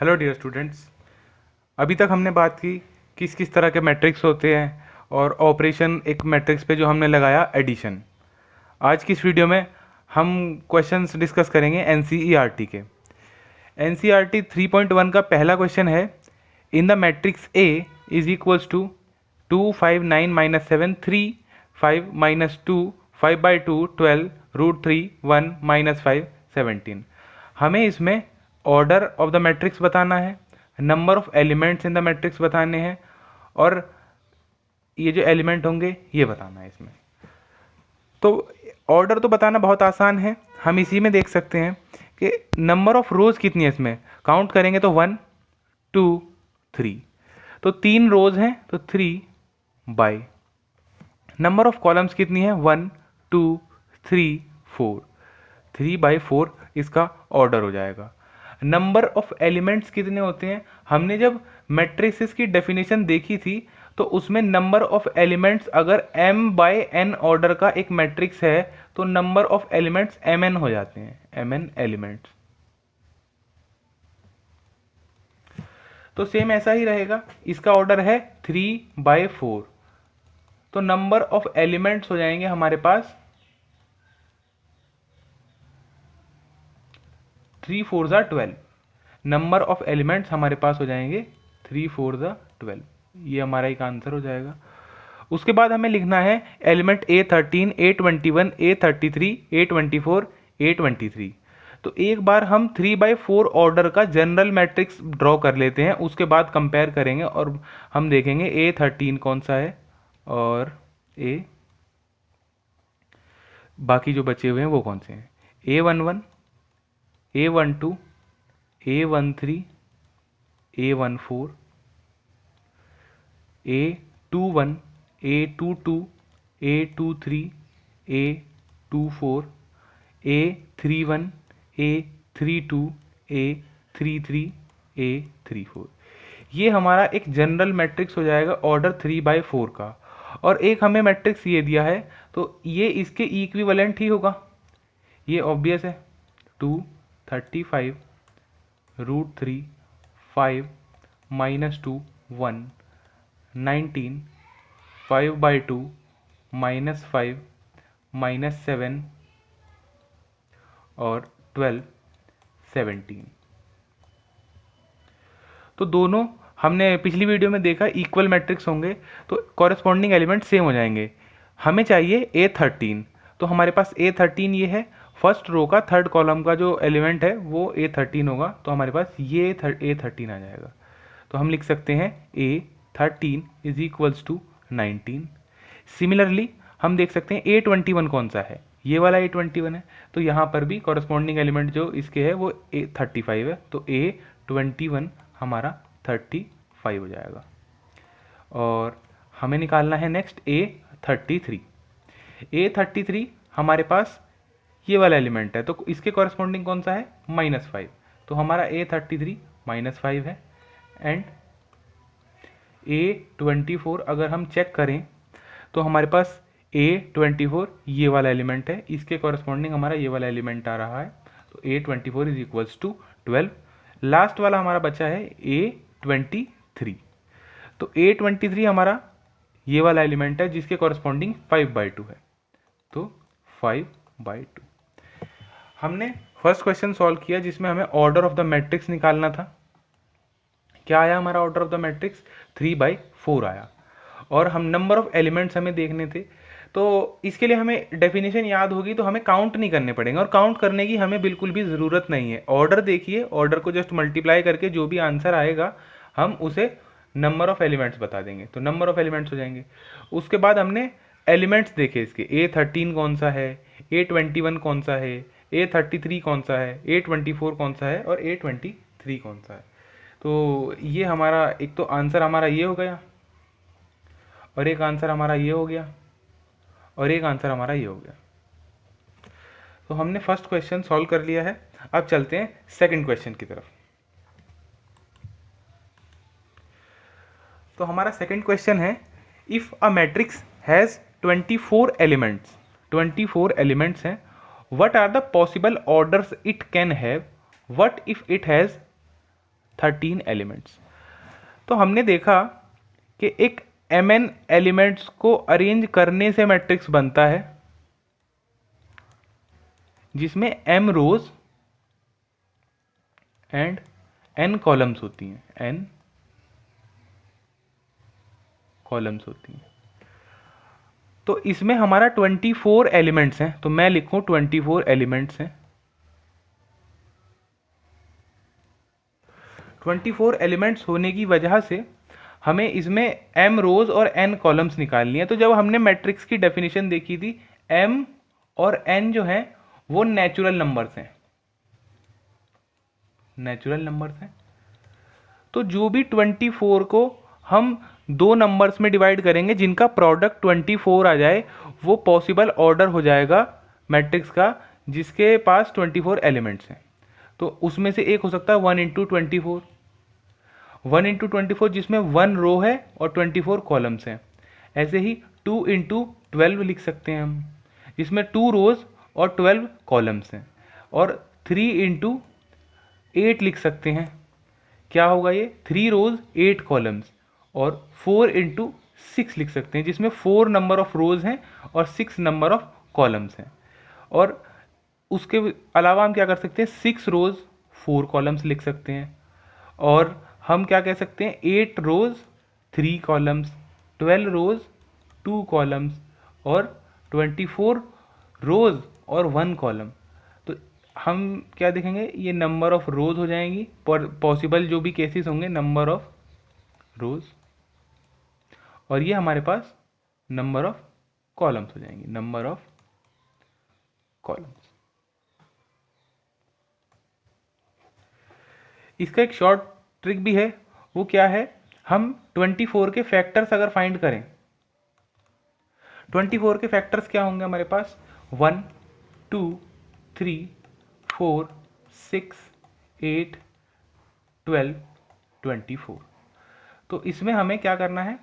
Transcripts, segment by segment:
Hello dear students. अभी तक हमने बात की किस किस तरह के मैट्रिक्स होते हैं और ऑपरेशन एक मैट्रिक्स पे जो हमने लगाया एडिशन। आज की इस वीडियो में हम क्वेश्चंस डिस्कस करेंगे एनसीईआरटी के। एनसीईआरटी 3.1 का पहला क्वेश्चन है, in the matrix A is equals to 2 5 9 minus 7 3 5 minus 2 5 by 2 12 √3 1 minus 5 17। हमें इसमें ऑर्डर ऑफ द मैट्रिक्स बताना है, number of elements in the matrix बताने हैं और ये जो एलिमेंट होंगे ये बताना है इसमें। तो ऑर्डर तो बताना बहुत आसान है, हम इसी में देख सकते हैं कि नंबर ऑफ रोज कितनी है इसमें। काउंट करेंगे तो 1 2 3, तो 3 रोज हैं तो 3 बाई। नंबर ऑफ कॉलम्स कितनी है 1 2 3 4, 3 बाई 4 इसका ऑर्डर हो जाएगा। नंबर ऑफ एलिमेंट्स कितने होते हैं, हमने जब मैट्रिसेस की डेफिनेशन देखी थी तो उसमें नंबर ऑफ एलिमेंट्स अगर m बाय n ऑर्डर का एक मैट्रिक्स है तो नंबर ऑफ एलिमेंट्स mn हो जाते हैं, mn एलिमेंट्स। तो सेम ऐसा ही रहेगा, इसका ऑर्डर है 3 बाय 4, तो नंबर ऑफ एलिमेंट्स हो जाएंगे हमारे पास 3 4 ज़ा 12। नंबर ऑफ एलिमेंट्स हमारे पास हो जाएंगे 3 4 ज़ा 12, ये हमारा एक आंसर हो जाएगा। उसके बाद हमें लिखना है element A13 A21 A33 A24 A23। तो एक बार हम 3/4 ऑर्डर का जनरल मैट्रिक्स ड्रॉ कर लेते हैं, उसके बाद कंपेयर करेंगे और हम देखेंगे A13 कौन सा है और बाकी जो बचे हुए हैं वो कौन से हैं। A11 A12 A13 A14 A21 A22 A23 A24 A31 A32 A33 A34। ये हमारा एक जनरल मैट्रिक्स हो जाएगा ऑर्डर 3/4 का। और एक हमें मैट्रिक्स ये दिया है तो ये इसके इक्विवेलेंट ही होगा, ये ऑब्वियस है। 2 35 √3 5 माइनस 2 1 19 5/2 माइनस 5 माइनस 7 और 12 17। तो दोनों हमने पिछली वीडियो में देखा इक्वल मैट्रिक्स होंगे तो कॉरेस्पॉन्डिंग एलिमेंट सेम हो जाएंगे। हमें चाहिए A13, तो हमारे पास A13 ये है, फर्स्ट रो का थर्ड कॉलम का जो एलिमेंट है वो A13 होगा, तो हमारे पास ये A13 आ जाएगा। तो हम लिख सकते हैं A13 is equals to 19। Similarly हम देख सकते हैं A21 कौन सा है, ये वाला A21 है, तो यहाँ पर भी कॉरेस्पॉन्डिंग एलिमेंट जो इसके है वो A35 है, तो A21 हमारा 35 हो जाएगा। और हमें निकालना है नेक्स्ट A33। A33 हमारे पास ये वाला एलिमेंट है, तो इसके कॉरेस्पॉन्डिंग कौन सा है -5, तो हमारा A33 -5 है। एंड A24 अगर हम चेक करें तो हमारे पास A24 ये वाला एलिमेंट है, इसके कॉरेस्पॉन्डिंग हमारा ये वाला एलिमेंट आ रहा है, तो A24 is equals to 12। Last वाला हमारा बचा है A23, तो A23 हमारा ये वाला एलिमेंट है जिसके कॉरेस्पॉन्डिंग 5/2 है, तो 5/2। हमने फर्स्ट क्वेश्चन सॉल्व किया जिसमें हमें ऑर्डर ऑफ द मैट्रिक्स निकालना था। क्या आया हमारा ऑर्डर ऑफ द मैट्रिक्स 3/4 आया। और हम नंबर ऑफ एलिमेंट्स हमें देखने थे, तो इसके लिए हमें डेफिनेशन याद होगी, तो हमें काउंट नहीं करने पड़ेंगे और काउंट करने की हमें बिल्कुल भी ज़रूरत नहीं है। ऑर्डर देखिए, ऑर्डर को जस्ट मल्टीप्लाई करके जो भी आंसर आएगा हम उसे नंबर ऑफ एलिमेंट्स बता देंगे, तो नंबर ऑफ एलिमेंट्स हो जाएंगे। उसके बाद हमने एलिमेंट्स देखे इसके, A13 कौन सा है, A21 कौन सा है, A33 कौन सा है, A24 कौन सा है और A23 कौन सा है। तो ये हमारा एक तो आंसर हमारा ये हो गया और एक आंसर हमारा ये हो गया और एक आंसर हमारा ये हो गया। तो हमने फर्स्ट क्वेश्चन सॉल्व कर लिया है। अब चलते हैं सेकंड क्वेश्चन की तरफ। तो हमारा सेकंड क्वेश्चन है, if a matrix has 24 elements, 24 elements हैं, what are the possible orders it can have, what if it has 13 elements. तो हमने देखा कि एक mn एलिमेंट्स को अरेंज करने से मैट्रिक्स बनता है जिसमें m rows and n columns होती हैं, n कॉलम्स होती हैं। तो इसमें हमारा 24 एलिमेंट्स हैं, तो मैं लिखूं 24 एलिमेंट्स हैं। 24 एलिमेंट्स होने की वजह से हमें इसमें m रोज और n कॉलम्स निकालनी है। तो जब हमने मैट्रिक्स की डेफिनेशन देखी थी, m और n जो है वो नेचुरल नंबर्स हैं, नेचुरल नंबर्स हैं। तो जो भी 24 को हम दो नंबर्स में डिवाइड करेंगे जिनका प्रोडक्ट 24 आ जाए, वो पॉसिबल ऑर्डर हो जाएगा मैट्रिक्स का जिसके पास 24 एलिमेंट्स हैं। तो उसमें से एक हो सकता है 1 इंटू 24, 1 इंटू 24 जिसमें 1 रो है और 24 कॉलम्स हैं। ऐसे ही 2 इंटू 12 लिख सकते हैं हम, जिसमें 2 रोज और 12 कॉलम्स हैं। और 3 इंटू 8 लिख सकते हैं, क्या होगा ये, 3 रोज 8 कॉलम्स। और 4 इंटू 6 लिख सकते हैं जिसमें 4 नंबर ऑफ रोज हैं और 6 नंबर ऑफ कॉलम्स हैं। और उसके अलावा हम क्या कर सकते हैं, 6 रोज 4 कॉलम्स लिख सकते हैं। और हम क्या कह सकते हैं, 8 रोज 3 कॉलम्स, 12 रोज 2 कॉलम्स और 24 रोज और 1 कॉलम। तो हम क्या देखेंगे, ये नंबर ऑफ रोज हो जाएंगी, पॉसिबल जो भी केसेस होंगे नंबर ऑफ रोज, और ये हमारे पास नंबर ऑफ कॉलम्स हो जाएंगे, नंबर ऑफ कॉलम्स। इसका एक शॉर्ट ट्रिक भी है, वो क्या है, हम 24 के फैक्टर्स अगर फाइंड करें, 24 के फैक्टर्स क्या होंगे हमारे पास, 1 2 3 4 6 8 12 24। तो इसमें हमें क्या करना है,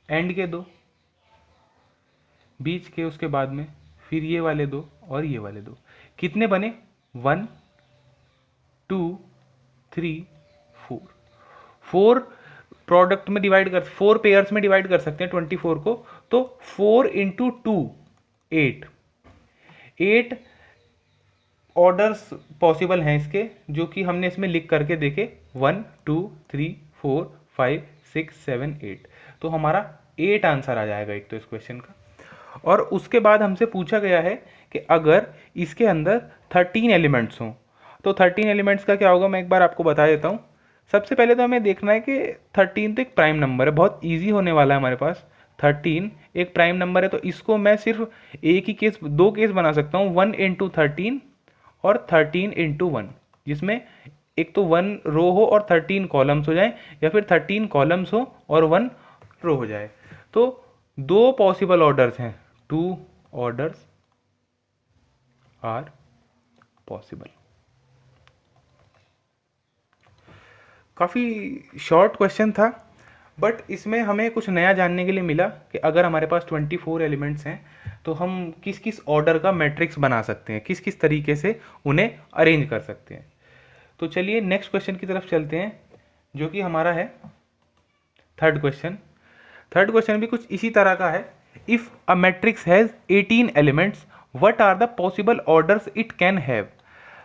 एंड के दो, बीच के उसके बाद में, फिर ये वाले दो और ये वाले दो, कितने बने, 1 2 3 4, 4 प्रोडक्ट में डिवाइड कर, 4 पेयर्स में डिवाइड कर सकते हैं 24 को। तो 4 इंटू 2 8, 8 ऑर्डर्स पॉसिबल हैं इसके, जो कि हमने इसमें लिख करके देखे, 1 2 3 4 5 6 7 8। तो हमारा 8 आंसर आ जाएगा एक तो इस क्वेश्चन का। और उसके बाद हमसे पूछा गया है कि अगर इसके अंदर 13 एलिमेंट्स हों, तो 13 एलिमेंट्स का क्या होगा, मैं एक बार आपको बता देता हूँ। सबसे पहले तो हमें देखना है कि 13 तो एक प्राइम नंबर है, बहुत ईजी होने वाला है हमारे पास। 13 एक प्राइम नंबर है, तो इसको मैं सिर्फ एक ही केस, दो केस बना सकता हूँ, 1 इंटू 13 और 13 इंटू 1, जिसमें एक तो 1 रो हो और 13 कॉलम्स हो जाए, या फिर 13 कॉलम्स हो और 1 रो हो जाए। तो दो पॉसिबल ऑर्डर्स हैं, 2 ऑर्डर्स आर पॉसिबल। काफ़ी शॉर्ट क्वेश्चन था, बट इसमें हमें कुछ नया जानने के लिए मिला कि अगर हमारे पास 24 एलिमेंट्स हैं तो हम किस किस ऑर्डर का मैट्रिक्स बना सकते हैं, किस किस तरीके से उन्हें अरेंज कर सकते हैं। तो चलिए नेक्स्ट क्वेश्चन की तरफ चलते हैं, जो कि हमारा है थर्ड क्वेश्चन। थर्ड क्वेश्चन भी कुछ इसी तरह का है, if a matrix has 18 elements what are the possible orders it can have.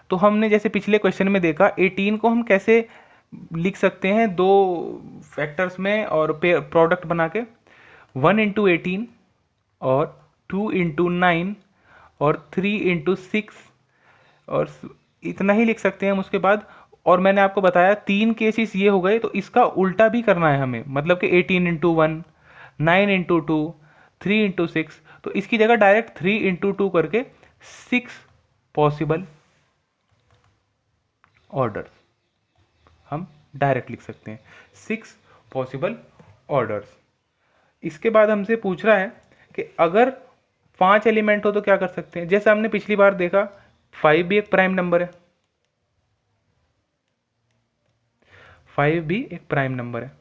तो हमने जैसे पिछले क्वेश्चन में देखा, 18 को हम कैसे लिख सकते हैं, दो फैक्टर्स में और प्रोडक्ट बना के, 1 इंटू 18 और 2 इंटू 9 और 3 इंटू 6, और इतना ही लिख सकते हैं हम उसके बाद। और मैंने आपको बताया 3 केसेस ये हो गए, तो इसका उल्टा भी करना है हमें, मतलब कि 18 इंटू 1, 9 इंटू 2, 3 इंटू 6। तो इसकी जगह डायरेक्ट 3 इंटू 2 करके 6 पॉसिबल ऑर्डर्स हम डायरेक्ट लिख सकते हैं, 6 पॉसिबल ऑर्डर्स। इसके बाद हमसे पूछ रहा है कि अगर 5 एलिमेंट हो तो क्या कर सकते हैं। जैसे हमने पिछली बार देखा, 5 भी एक प्राइम नंबर है, 5 भी एक प्राइम नंबर है।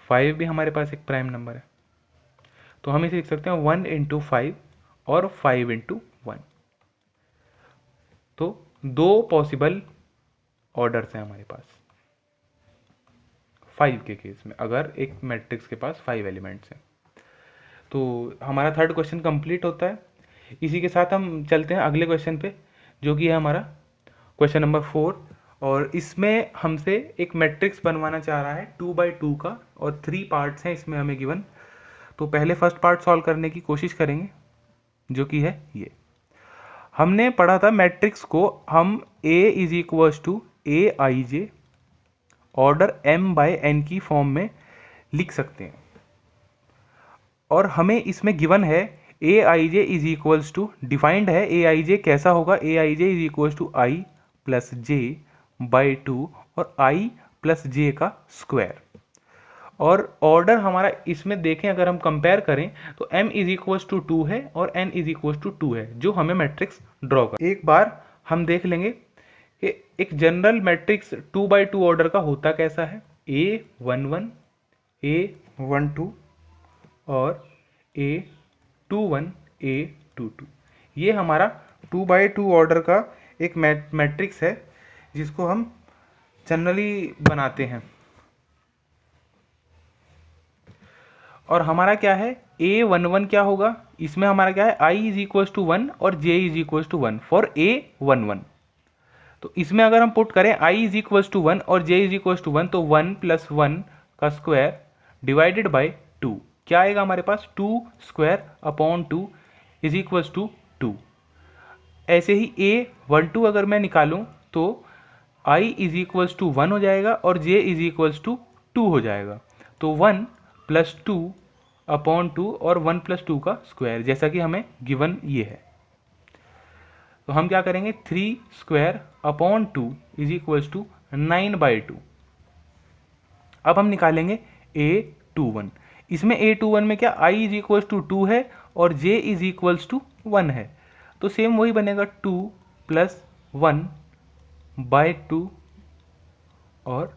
फाइव भी हमारे पास एक प्राइम नंबर है। तो हम इसे लिख सकते हैं 1 इंटू 5 और 5 इंटू 1। तो दो पॉसिबल ऑर्डर्स हैं हमारे पास 5 के केस में, अगर एक मैट्रिक्स के पास 5 एलिमेंट्स हैं। तो हमारा थर्ड क्वेश्चन कंप्लीट होता है। इसी के साथ हम चलते हैं अगले क्वेश्चन पे, जो कि है हमारा क्वेश्चन नंबर 4। और इसमें हमसे एक मैट्रिक्स बनवाना चाह रहा है 2 बाई 2 का, और 3 पार्ट्स हैं इसमें हमें गिवन। तो पहले फर्स्ट पार्ट सॉल्व करने की कोशिश करेंगे, जो कि है ये। हमने पढ़ा था मैट्रिक्स को हम A is equals to a i j order m by n की फॉर्म में लिख सकते हैं। और हमें इसमें गिवन है a i j is equals to, defined है ए आई जे कैसा होगा, a i j is equals to i plus j by 2 और आई प्लस जे का स्क्वायर। और ऑर्डर हमारा इसमें देखें, अगर हम कंपेयर करें तो m इज इक्वल्स टू 2 है और n इज इक्वल्स टू 2 है, जो हमें मैट्रिक्स ड्रॉ कर। एक बार हम देख लेंगे कि एक जनरल मैट्रिक्स 2 बाई 2 ऑर्डर का होता कैसा है। A11 A12 और A21 A22, ये हमारा 2 बाई 2 ऑर्डर का एक मैट्रिक्स है जिसको हम जनरली बनाते हैं। और हमारा क्या है A11 क्या होगा, इसमें हमारा क्या है I इज इक्वल्स टू 1 और J is equals to 1 for A11। तो इसमें अगर हम पुट करें I इज इक्वल्स टू 1 और J इज इक्वल्स टू 1, तो 1 प्लस 1 का स्क्वायर डिवाइडेड बाई 2 क्या आएगा हमारे पास, 2 square upon 2 is equals to 2। ऐसे ही A12 अगर मैं निकालूं तो I इज इक्वल्स टू 1 हो जाएगा और J इज इक्वल्स टू 2 हो जाएगा। तो 1 प्लस 2 अपॉन 2 और 1 प्लस 2 का स्क्वायर, जैसा कि हमें गिवन ये है। तो हम क्या करेंगे, 3 square upon 2 is equals to 9 by 2। अब हम निकालेंगे A21। इसमें A21 में क्या I इज इक्वल्स टू 2 है और J इज इक्वल्स टू 1 है, तो सेम वही बनेगा 2 प्लस 1 बाई 2 और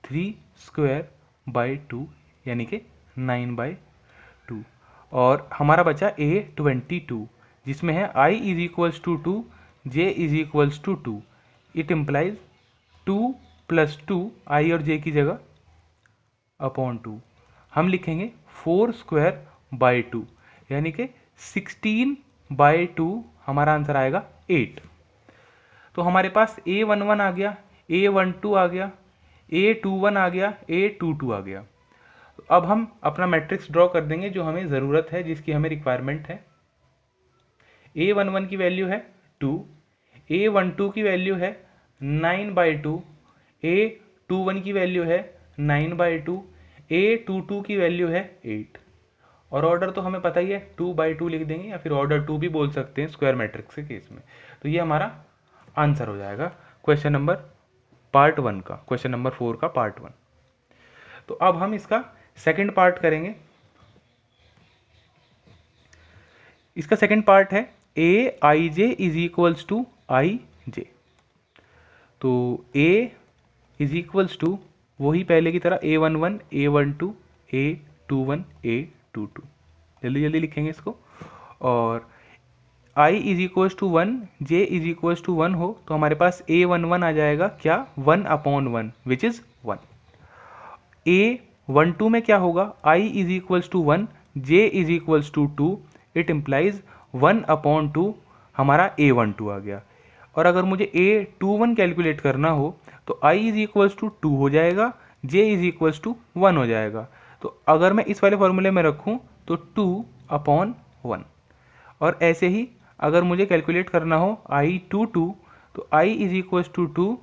3 स्क्वायर बाई 2 यानी कि 9 बाई 2। और हमारा बचा A22 जिसमें है I is equals to 2, J is equals to 2। It implies 2 plus 2 I और J की जगह अपॉन 2 हम लिखेंगे 4 स्क्वायर बाई 2 यानी कि 16 बाई 2 हमारा आंसर आएगा 8। तो हमारे पास A11 आ गया, A12 आ गया, A21 आ गया, A22 आ गया। अब हम अपना मैट्रिक्स ड्रॉ कर देंगे जो हमें ज़रूरत है, जिसकी हमें रिक्वायरमेंट है। A11 की वैल्यू है 2, A12 की वैल्यू है 9 बाई 2, A21 की वैल्यू है 9 बाई 2, A22 की वैल्यू है 8। और ऑर्डर तो हमें पता ही है 2 बाई 2 लिख देंगे, या फिर ऑर्डर 2 भी बोल सकते हैं स्क्वायर मैट्रिक्स के केस में। तो ये हमारा आंसर हो जाएगा क्वेश्चन नंबर पार्ट 1 का, क्वेश्चन नंबर 4 का पार्ट 1। तो अब हम इसका सेकंड पार्ट करेंगे। इसका सेकंड पार्ट है a i j is equals to आई जे। तो ए इज इक्वल्स टू वही पहले की तरह A11 A12 A21 A22, जल्दी जल्दी लिखेंगे इसको। और I is equals to 1, J is equals to 1 हो तो हमारे पास A11 आ जाएगा क्या, 1 अपॉन 1 विच इज़ 1। A12 में क्या होगा, I is equals to 1, J is equals to 2। It implies 1 upon 2 हमारा A12 आ गया। और अगर मुझे A21 कैलकुलेट करना हो तो I इज इक्वल्स टू 2 हो जाएगा, J इज इक्वल्स टू 1 हो जाएगा। तो अगर मैं इस वाले फॉर्मूले में रखूँ तो 2 अपॉन 1। और ऐसे ही अगर मुझे कैलकुलेट करना हो I22 तो I इज इक्वल्स टू 2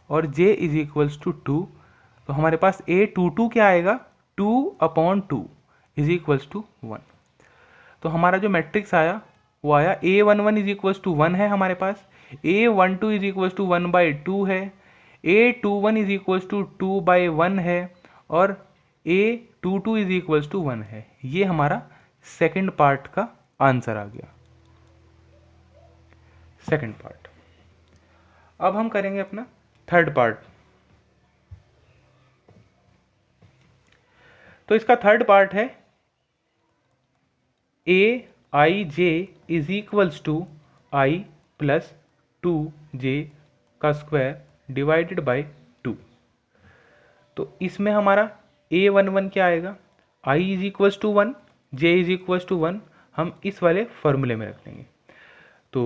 और J इज इक्वल्स टू 2। तो हमारे पास A22 क्या आएगा, 2 अपॉन 2 इज इक्वल्स टू 1। तो हमारा जो मैट्रिक्स आया वो आया A11 इज इक्वल्स टू 1 है हमारे पास, A12 is equals to 1 by 2 है, A21 is equals to 2 by 1 है और A22 इज इक्वल्स टू 1 है। ये हमारा सेकंड पार्ट का आंसर आ गया, सेकंड पार्ट। अब हम करेंगे अपना थर्ड पार्ट। तो इसका थर्ड पार्ट है a i j is equals to i plus 2j का स्क्वायर डिवाइडेड बाय 2। तो इसमें हमारा A11 क्या आएगा, i is equals to 1, j is equals to 1, हम इस वाले फॉर्मूले में रख देंगे। तो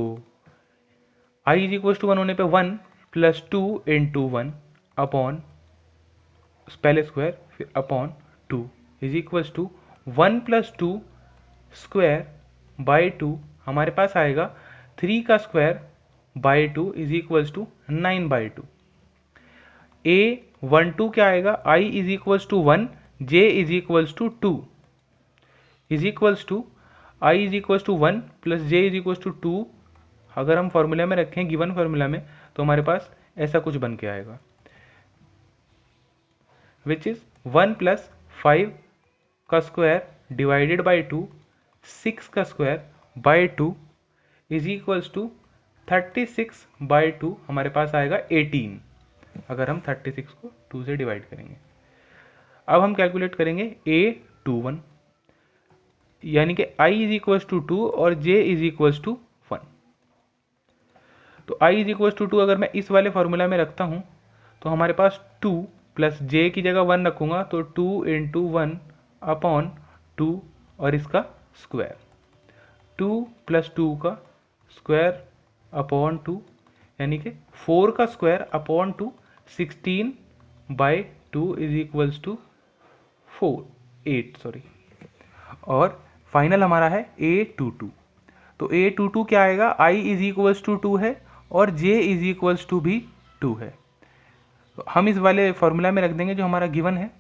i इज इक्वल्स टू 1 होने पे 1 प्लस 2 इंटू 1 अपॉन पहले स्क्वायर फिर upon 2 is equals to 1 plus 2 square by 2, हमारे पास आएगा 3 का square by 2 is equals to 9 by 2। A12 क्या आएगा, i is equals to 1, j is equals to 2 is equals to i is equals to 1 plus j is equals to 2। अगर हम formula में रखें गिवन फॉर्मूला में तो हमारे पास ऐसा कुछ बन के आएगा, विच इज 1 प्लस 5 का स्क्वायर डिवाइडेड बाय 2, 6 का square by 2 is equals to 36 by 2, हमारे पास आएगा 18 अगर हम 36 को 2 से डिवाइड करेंगे। अब हम कैलकुलेट करेंगे A21, यानी कि i इज इक्वल्स टू 2 और j इज इक्वल्स टू 1। तो i इज इक्वल्स टू 2 अगर मैं इस वाले फॉर्मूला में रखता हूँ तो हमारे पास 2 प्लस j की जगह 1 रखूँगा तो 2 इंटू 1 अपॉन 2 और इसका स्क्वायर, 2 प्लस 2 का स्क्वायर अपॉन 2 यानी कि 4 का square upon 2, 16 by 2 is equals to 8 sorry. और फाइनल हमारा है A22। तो A22 क्या आएगा, i इज इक्वल्स टू 2 है और j इज इक्वल्स टू भी 2 है। तो हम इस वाले फॉर्मूला में रख देंगे जो हमारा गिवन है,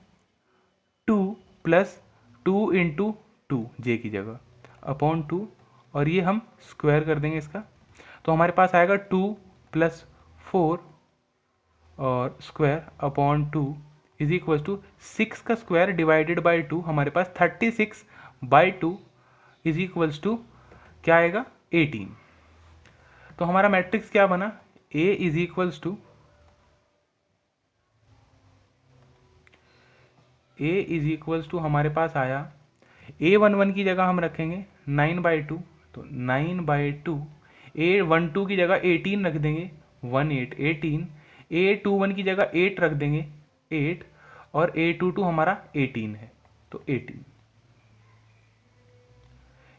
2 प्लस 2 इंटू 2 j की जगह अपॉन 2 और ये हम स्क्वायर कर देंगे इसका। तो हमारे पास आएगा 2 प्लस 4 और square upon 2 is equal to 6 का स्क्वायर डिवाइडेड बाय 2, हमारे पास 36 बाय 2 इज इक्वल्स टू क्या आएगा 18। तो हमारा मैट्रिक्स क्या बना, A इज इक्वल्स टू हमारे पास आया, A11 की जगह हम रखेंगे 9 बाई 2, तो 9 बाई 2, A12 की जगह 18 रख देंगे 18, A21 की जगह 8 रख देंगे 8 और A22 हमारा 18 है तो 18।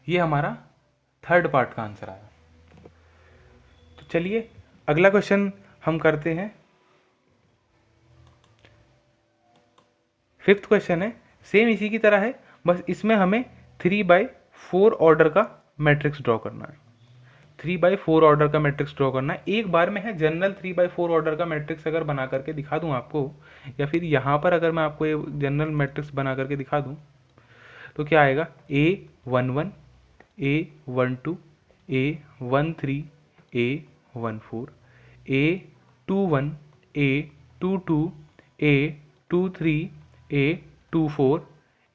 ये हमारा थर्ड पार्ट का आंसर आया। तो चलिए अगला क्वेश्चन हम करते हैं। फिफ्थ क्वेश्चन है, सेम इसी की तरह है, बस इसमें हमें 3/4 ऑर्डर का मैट्रिक्स ड्रॉ करना है। 3/4 ऑर्डर का मैट्रिक्स ड्रॉ करना है, एक बार में है। जनरल 3/4 ऑर्डर का मैट्रिक्स अगर बना करके दिखा दूं आपको, या फिर यहाँ पर अगर मैं आपको ये जनरल मैट्रिक्स बना करके दिखा दूं तो क्या आएगा, A11, A12, A13, A14, A21, A22, A23, A24,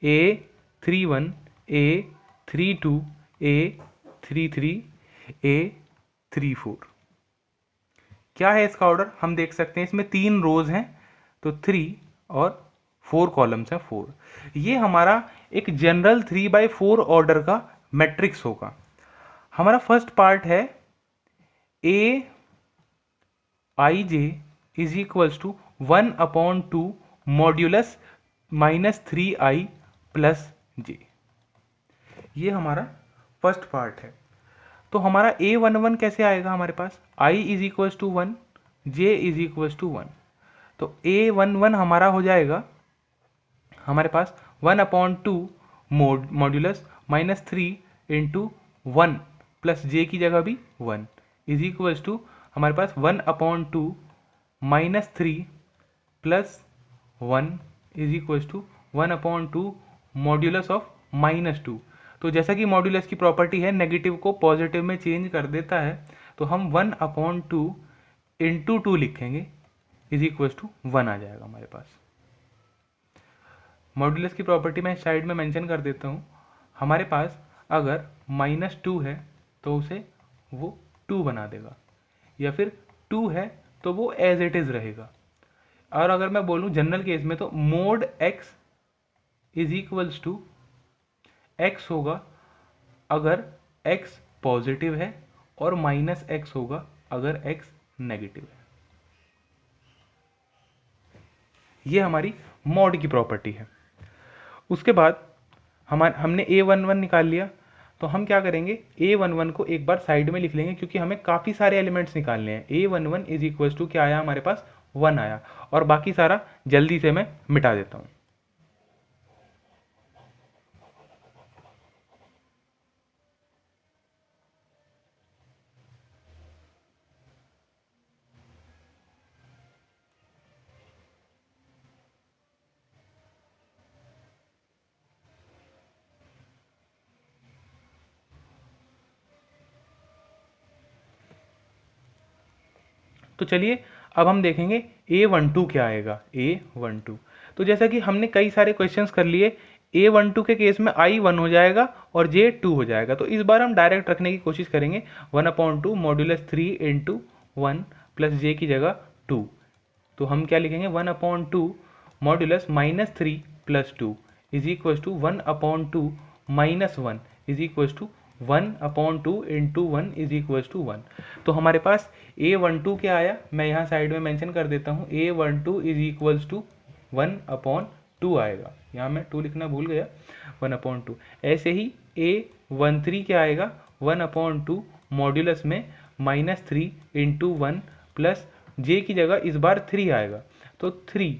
A31, A32, A33, A34। क्या है इसका ऑर्डर, हम देख सकते हैं इसमें 3 रोज हैं तो 3 और 4 कॉलम्स हैं 4। ये हमारा एक जनरल 3/4 ऑर्डर का मैट्रिक्स होगा। हमारा फर्स्ट पार्ट है A i j is equals to 1/2 modulus -3i plus j। ये हमारा फर्स्ट पार्ट है। तो हमारा A11 कैसे आएगा, हमारे पास i is equals to 1, j is equals to 1। तो A11 हमारा हो जाएगा हमारे पास 1/2 मॉड्यूलस -3 इंटू 1 प्लस j की जगह भी 1 इज इक्वल्स टू हमारे पास 1/2 -3 plus 1 is equals to 1/2 modulus of -2। तो जैसा कि मॉड्यूलस की प्रॉपर्टी है नेगेटिव को पॉजिटिव में चेंज कर देता है, तो हम 1/2 इंटू 2 लिखेंगे इज इक्वल्स टू 1 आ जाएगा हमारे पास। मॉड्यूलस की प्रॉपर्टी मैं साइड में मेंशन कर देता हूँ। हमारे पास अगर -2 है तो उसे वो 2 बना देगा, या फिर 2 है तो वो एज इट इज़ रहेगा। और अगर मैं बोलूँ जनरल केस में तो mod x is equals to x होगा अगर x पॉजिटिव है और -x होगा अगर x नेगेटिव है। ये हमारी मॉड की प्रॉपर्टी है। उसके बाद हमने a11 निकाल लिया, तो हम क्या करेंगे, a11 को एक बार साइड में लिख लेंगे क्योंकि हमें काफ़ी सारे एलिमेंट्स निकालने हैं। a11 इज इक्वल टू क्या आया हमारे पास, 1 आया, और बाकी सारा जल्दी से मैं मिटा देता हूँ। तो चलिए अब हम देखेंगे a12 क्या आएगा। a12 तो जैसा कि हमने कई सारे क्वेश्चंस कर लिए, a12 के केस में i 1 हो जाएगा और j 2 हो जाएगा। तो इस बार हम डायरेक्ट रखने की कोशिश करेंगे, 1/2 मॉड्यूलस 3 इंटू 1 प्लस j की जगह 2। तो हम क्या लिखेंगे, 1/2 modulus -3 plus 2 is equal to 1/2 -1 is equal to 1/2 into 1 is equal to 1। तो हमारे पास a12 क्या आया, मैं यहाँ साइड में मेंशन कर देता हूँ, a12 इज इक्वल टू 1/2 आएगा। यहाँ मैं 2 लिखना भूल गया, 1/2। ऐसे ही a13 क्या आएगा, 1/2 मॉड्यूलस में -3 इंटू 1 प्लस j की जगह इस बार 3 आएगा। तो 3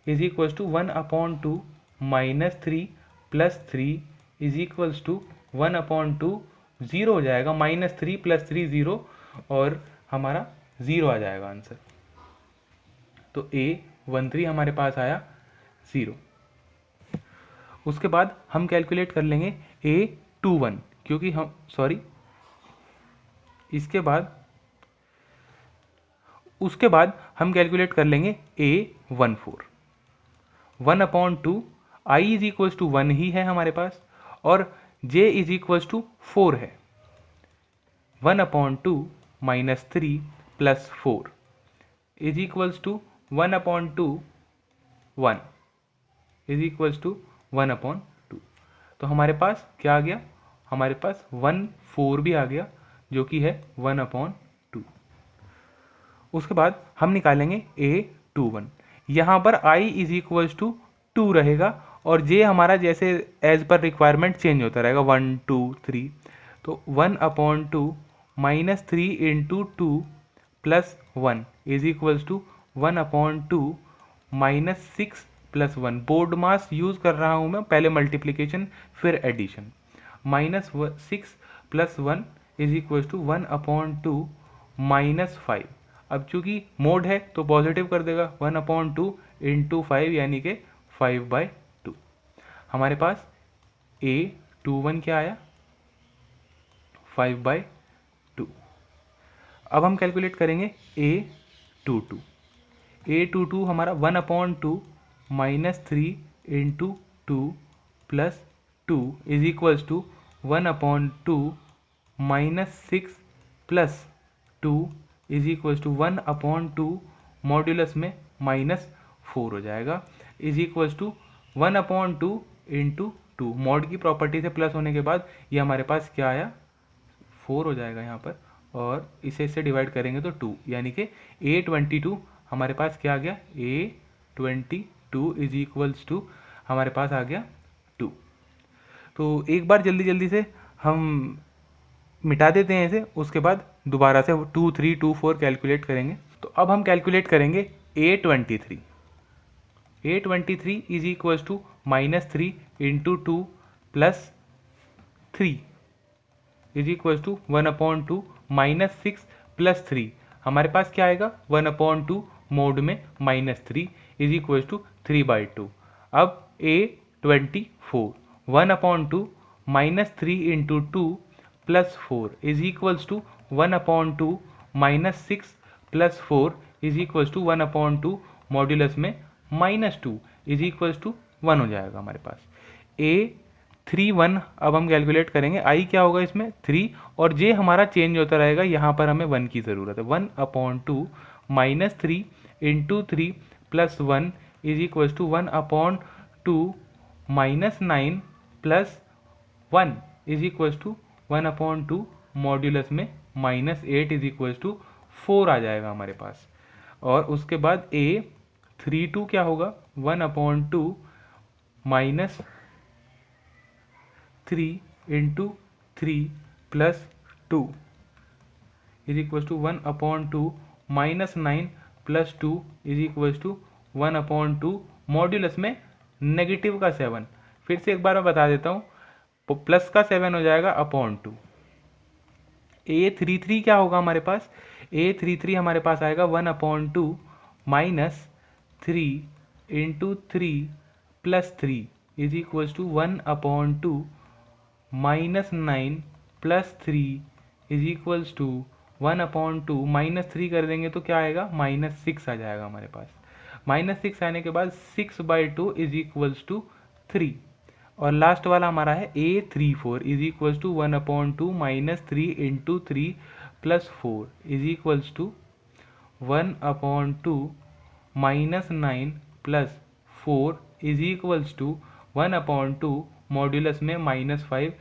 is equal to 1/2 -3 plus 3 is equal to 1/2, 0 हो जाएगा, -3 प्लस 3 0, और हमारा 0 आ जाएगा आंसर। तो a13 हमारे पास आया 0। उसके बाद हम कैलकुलेट कर लेंगे a21, क्योंकि हम उसके बाद हम कैलकुलेट कर लेंगे a14। 1/2 i is equal to 1 ही है हमारे पास, और j इज इक्वल टू 4 है। 1/2 -3 plus 4 is equals to 1/2 1 is equals to 1/2। तो हमारे पास क्या आ गया, हमारे पास 1/4 भी आ गया, जो कि है 1/2। उसके बाद हम निकालेंगे a21। यहाँ पर i इज इक्वल्स टू 2 रहेगा, और j हमारा जैसे एज पर रिक्वायरमेंट चेंज होता रहेगा, 1 2 3। तो 1/2 -3 into 2 plus 1 is equals to 1/2 -6 plus 1। BODMAS use कर रहा हूँ मैं, पहले मल्टीप्लिकेशन फिर addition. -6 plus 1 is equals to 1/2 -5। अब चूंकि मोड है तो पॉजिटिव कर देगा, 1/2 इंटू 5 यानी कि 5/2। हमारे पास a21 क्या आया, 5/2। अब हम कैलकुलेट करेंगे a22। a22 हमारा 1/2 -3 into 2 plus 2 is equals to 1/2 -6 plus 2 is equals to 1/2 modulus में -4 हो जाएगा, is equals to 1/2 into 2। Mod की प्रॉपर्टी से प्लस होने के बाद ये हमारे पास क्या आया, 4 हो जाएगा यहाँ पर, और इसे इससे डिवाइड करेंगे तो 2, यानी कि a22 हमारे पास क्या आ गया, a22 इज इक्वल्स टू हमारे पास आ गया 2। तो एक बार जल्दी जल्दी से हम मिटा देते हैं इसे, उसके बाद दोबारा से 2 3 2 4 कैलकुलेट करेंगे। तो अब हम कैलकुलेट करेंगे a23। a23 is equals to -3 into 2 plus 3 is equal to 1/2 -6 plus 3। हमारे पास क्या आएगा, 1/2 मोड में -3 इज इक्वल टू 3/2। अब a24 1/2 -3 into 2 plus 4 is equals to 1/2 -6 plus 4 is equals to 1/2 modulus में -2 इज इक्वल्स टू 1 हो जाएगा हमारे पास। a31 अब हम कैलकुलेट करेंगे, i क्या होगा इसमें 3, और j हमारा चेंज होता रहेगा, यहाँ पर हमें 1 की ज़रूरत है। 1/2 -3 into 3 plus 1 is equals to 1/2 -9 plus 1 is equals to 1/2 modulus में -8 इज इक्वल्स टू 4 आ जाएगा हमारे पास। और उसके बाद A32 क्या होगा, 1/2 -3 into 3 plus 2 is equals to 1/2 -9 plus 2 is equals to 1/2 modulus में नेगेटिव का 7। फिर से एक बार मैं बता देता हूँ, प्लस का 7 हो जाएगा /2। A33 क्या होगा हमारे पास, A33 हमारे पास आएगा 1/2 -3 into 3 plus 3 is equals to 1/2 -9 plus 3 is equals to 1/2 -3 कर देंगे तो क्या आएगा, -6 आ जाएगा हमारे पास। -6 आने के बाद 6/2 इज इक्वल्स टू 3। और लास्ट वाला हमारा है A34 is equals to 1/2 -3 into 3 plus 4 is equals to 1/2 -9 plus 4 is equals to 1/2 modulus में -5।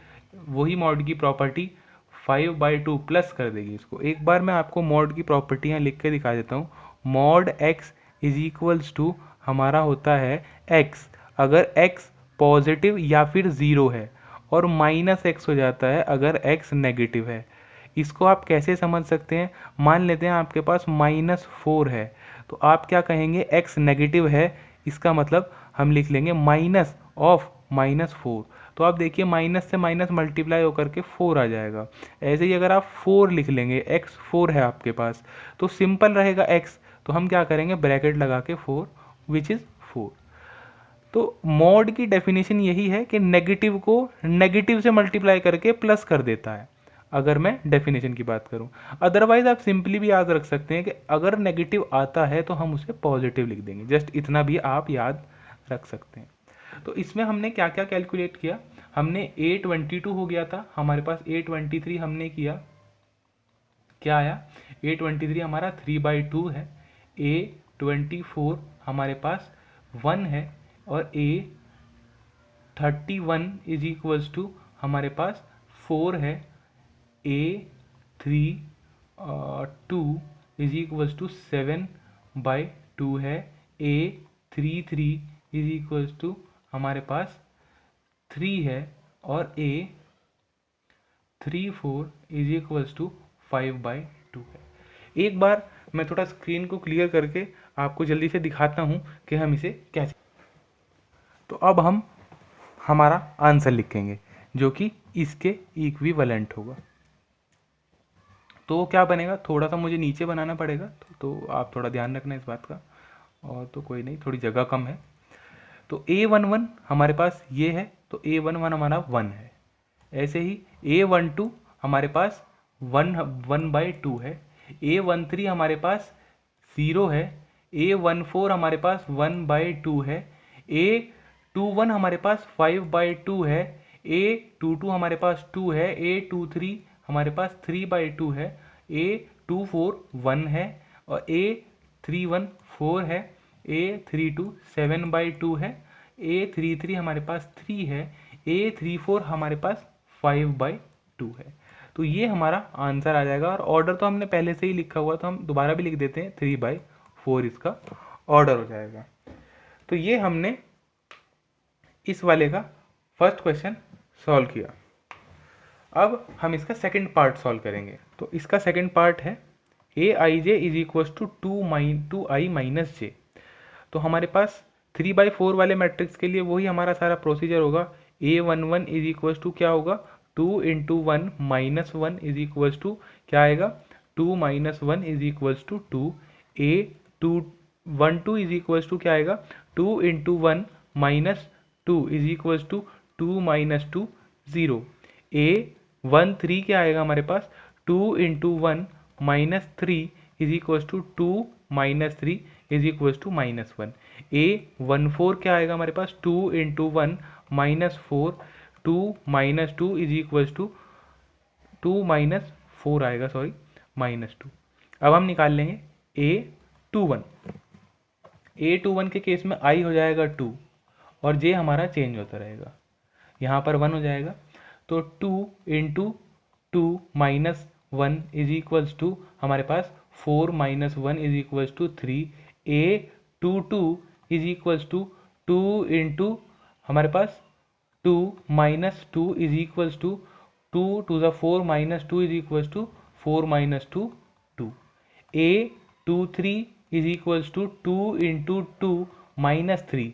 वही मॉड की प्रॉपर्टी 5/2 प्लस कर देगी इसको। एक बार मैं आपको मॉड की प्रॉपर्टी यहाँ लिख के दिखा देता हूँ। Mod x is equals to हमारा होता है x, अगर x पॉजिटिव या फिर 0 है, और -x हो जाता है अगर x नेगेटिव है। इसको आप कैसे समझ सकते हैं, मान लेते हैं आपके पास -4 है, तो आप क्या कहेंगे, x नेगेटिव है, इसका मतलब हम लिख लेंगे माइनस ऑफ -4। तो आप देखिए माइनस से माइनस मल्टीप्लाई होकर के 4 आ जाएगा। ऐसे ही अगर आप 4 लिख लेंगे, x 4 है आपके पास, तो सिंपल रहेगा x, तो हम क्या करेंगे, ब्रैकेट लगा के 4 विच इज़ 4। तो मॉड की डेफिनेशन यही है कि नेगेटिव को नेगेटिव से मल्टीप्लाई करके प्लस कर देता है, अगर मैं डेफिनेशन की बात करूं। अदरवाइज आप सिंपली भी याद रख सकते हैं कि अगर नेगेटिव आता है तो हम उसे पॉजिटिव लिख देंगे, जस्ट इतना भी आप याद रख सकते हैं। तो इसमें हमने क्या क्या कैलकुलेट किया, हमने A22 हो गया था हमारे पास, A23 हमने किया, क्या आया, A23 हमारा 3/2 है, A24 हमारे पास 1 है, और A31 इज इक्वल्स टू हमारे पास 4 है, A32 इज इक्वल्स टू 7/2 है, A33 इज इक्वल्स टू हमारे पास 3 है, और A34 इज इक्वल्स टू 5/2 है। एक बार मैं थोड़ा स्क्रीन को क्लियर करके आपको जल्दी से दिखाता हूँ कि हम इसे कैसे। तो अब हम हमारा आंसर लिखेंगे जो कि इसके इक्विवेलेंट होगा। तो वो क्या बनेगा, थोड़ा सा मुझे नीचे बनाना पड़ेगा, तो आप थोड़ा ध्यान रखना इस बात का, और तो कोई नहीं, थोड़ी जगह कम है। तो A11 हमारे पास ये है, तो A11 हमारा 1 है। ऐसे ही A12 हमारे पास 1/2 है, A13 हमारे पास 0 है, A14 हमारे पास 1/2 है, A21 हमारे पास 5/2 है, A22 हमारे पास 2 है, A23 हमारे पास 3/2 है, A24 1 है, और A31 4 है, A32 7/2 है, A33 हमारे पास 3 है, A34 हमारे पास 5/2 है। तो ये हमारा आंसर आ जाएगा। और ऑर्डर तो हमने पहले से ही लिखा हुआ, तो हम दोबारा भी लिख देते हैं, 3/4 इसका ऑर्डर हो जाएगा। तो ये हमने इस वाले का फर्स्ट क्वेश्चन सॉल्व किया। अब हम इसका सेकंड पार्ट सॉल्व करेंगे। तो इसका सेकंड पार्ट है Aij is equal to 2i minus j. तो हमारे पास 3/4 वाले मैट्रिक्स के लिए वही हमारा सारा प्रोसीजर होगा। A11 इज इक्वल टू क्या होगा, 2 into 1 minus 1 is equal to क्या आएगा, 2 minus 1 is equal to 2। A12 is equal to क्या आएगा, 2 into 1 minus 2 is equal to 2 minus 2 0। A13 क्या आएगा हमारे पास, 2 into 1 minus 3 is equal to 2 minus 3 is equal to -1। A14 क्या आएगा हमारे पास, 2 into 1 minus 4, 2 minus 2 is equal to 2 minus 4 आएगा, सॉरी -2। अब हम निकाल लेंगे A21। A21 के केस में i हो जाएगा 2 और j हमारा चेंज होता रहेगा, यहाँ पर 1 हो जाएगा। तो 2 into 2 minus 1 is equals to हमारे पास 4 minus 1 is equals to 3, A22 is equals to 2 into हमारे पास 2 minus 2 is equals to 2 to the 4 minus 2 is equals to 4 minus 2 2, A23 is equals to 2 into 2 minus 3,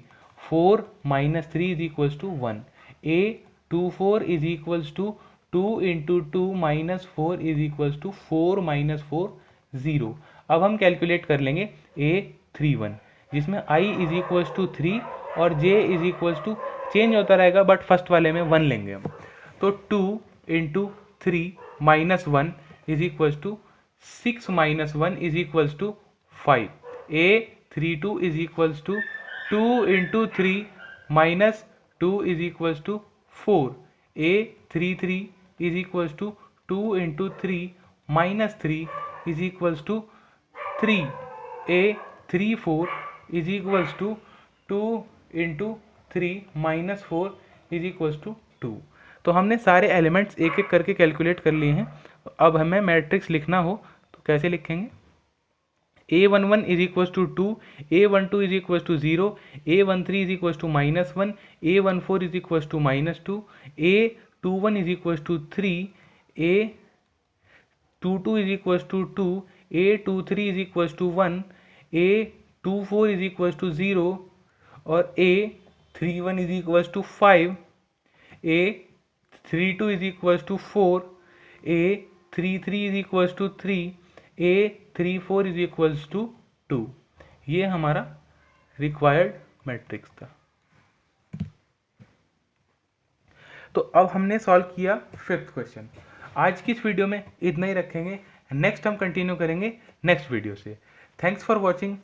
4 minus 3 is equals to 1, A24 is equals to 2 into 2 minus 4 is equals to 4 minus 4 0। अब हम calculate कर लेंगे A31 जिसमें I is equals to 3 और J is equals to change होता रहेगा but first वाले में 1 लेंगे हम। तो 2 into 3 minus 1 is equals to 6 minus 1 is equals to 5, A32 is equals to 2 into 3 minus 2 is equals to 4, A33 is equals to 2 into 3 minus 3 is equals to 3, A34 is equals to 2 into 3 minus 4 is equals to 2। तो हमने सारे elements एक एक करके calculate कर लिए हैं। अब हमें मैट्रिक्स लिखना हो तो कैसे लिखेंगे? A11 is equals to 2, A12 is equals to 0, A13 is equals to minus 1, A14 is equals to minus 2, A21 is equals to 3, A22 is equals to 2, A23 is equals to 1, A24 is equals to 0 और A31 is equals to 5, A32 is equals to 4, A33 is equals to 3, A34 is equals to 2। ये हमारा required matrix था। तो अब हमने solve किया 5th question. आज की इस वीडियो में इतना ही रखेंगे, नेक्स्ट हम कंटिन्यू करेंगे नेक्स्ट वीडियो से। Thanks for watching.